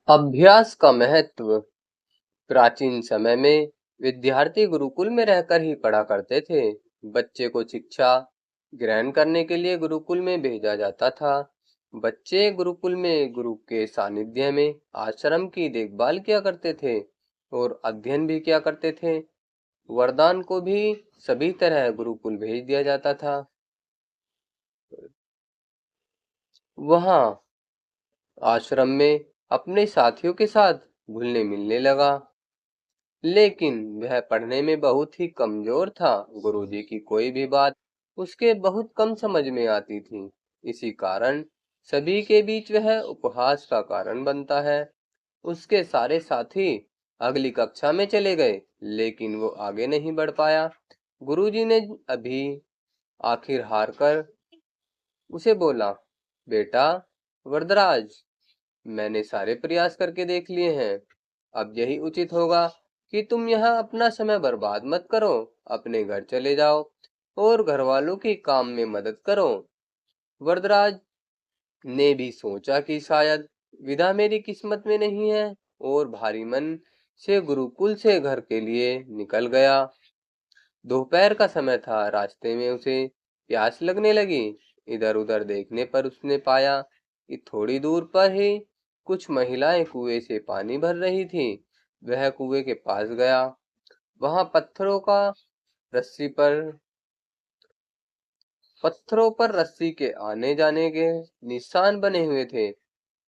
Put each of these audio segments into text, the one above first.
अभ्यास का महत्व। प्राचीन समय में विद्यार्थी गुरुकुल में रहकर ही पढ़ा करते थे। बच्चे को शिक्षा ग्रहण करने के लिए गुरुकुल में भेजा जाता था। बच्चे गुरुकुल में गुरु के सानिध्य में आश्रम की देखभाल किया करते थे और अध्ययन भी किया करते थे। वरदान को भी सभी तरह गुरुकुल भेज दिया जाता था। वहाँ आश्रम में अपने साथियों के साथ घुलने मिलने लगा, लेकिन वह पढ़ने में बहुत ही कमजोर था। गुरुजी की कोई भी बात उसके बहुत कम समझ में आती थी। इसी कारण सभी के बीच वह उपहास का कारण बनता है। उसके सारे साथी अगली कक्षा में चले गए, लेकिन वो आगे नहीं बढ़ पाया। गुरुजी ने अभी आखिर हार कर उसे बोला, बेटा वरदराज, मैंने सारे प्रयास करके देख लिए हैं। अब यही उचित होगा कि तुम यहाँ अपना समय बर्बाद मत करो। अपने घर चले जाओ और घर वालों की काम में मदद करो। वरदराज ने भी सोचा कि शायद विधा मेरी किस्मत में नहीं है, और भारी मन से गुरुकुल से घर के लिए निकल गया। दोपहर का समय था। रास्ते में उसे प्यास लगने लगी। इधर उधर देखने पर उसने पाया कि थोड़ी दूर पर ही कुछ महिलाएं कुएं से पानी भर रही थी। वह कुएं के पास गया। वहां पत्थरों पर रस्सी के आने जाने के निशान बने हुए थे।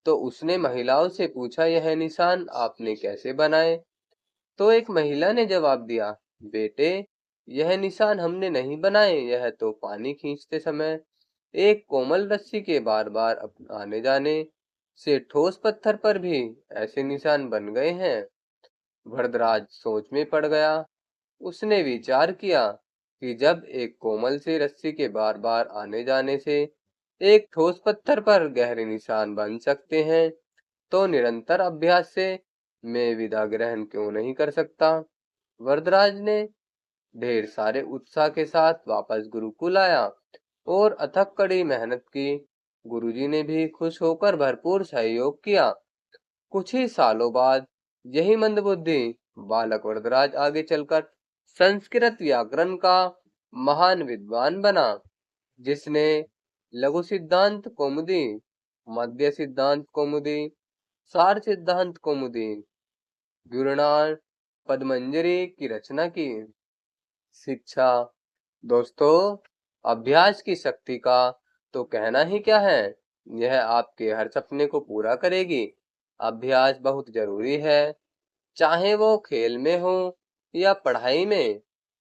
तो उसने महिलाओं से पूछा, यह निशान आपने कैसे बनाए? तो एक महिला ने जवाब दिया, बेटे यह निशान हमने नहीं बनाए, यह तो पानी खींचते समय एक कोमल रस्सी के बार बार आने जाने से ठोस पत्थर पर भी ऐसे निशान बन गए हैं। भरद्वाज सोच में पड़ गया। उसने विचार किया कि जब एक कोमल सी रस्सी के बार बार आने जाने से एक ठोस पत्थर पर गहरे निशान बन सकते हैं, तो निरंतर अभ्यास से मैं विदा ग्रहण क्यों नहीं कर सकता। वरदराज ने ढेर सारे उत्साह के साथ वापस गुरुकुल आया और अथक कड़ी मेहनत की। गुरुजी ने भी खुश होकर भरपूर सहयोग किया। कुछ ही सालों बाद यही मंदबुद्धि बालक वरदराज आगे चलकर संस्कृत व्याकरण का महान विद्वान बना, जिसने लघु सिद्धांत कौमुदी, मध्य सिद्धांत कौमुदी, सार सिद्धांत कौमुदी, गुरुनान पद्मंजरी की रचना की। शिक्षा। दोस्तों, अभ्यास की शक्ति का तो कहना ही क्या है। यह आपके हर सपने को पूरा करेगी। अभ्यास बहुत जरूरी है, चाहे वो खेल में हो या पढ़ाई में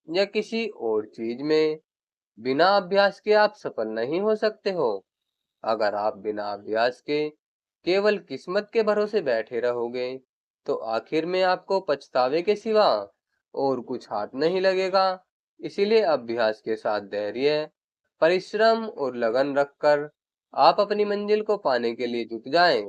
या किसी और चीज में। बिना अभ्यास के आप सफल नहीं हो सकते हो। अगर आप बिना अभ्यास के केवल किस्मत के भरोसे बैठे रहोगे, तो आखिर में आपको पछतावे के सिवा और कुछ हाथ नहीं लगेगा। इसीलिए अभ्यास के साथ धैर्य, परिश्रम और लगन रखकर आप अपनी मंजिल को पाने के लिए जुट जाएं।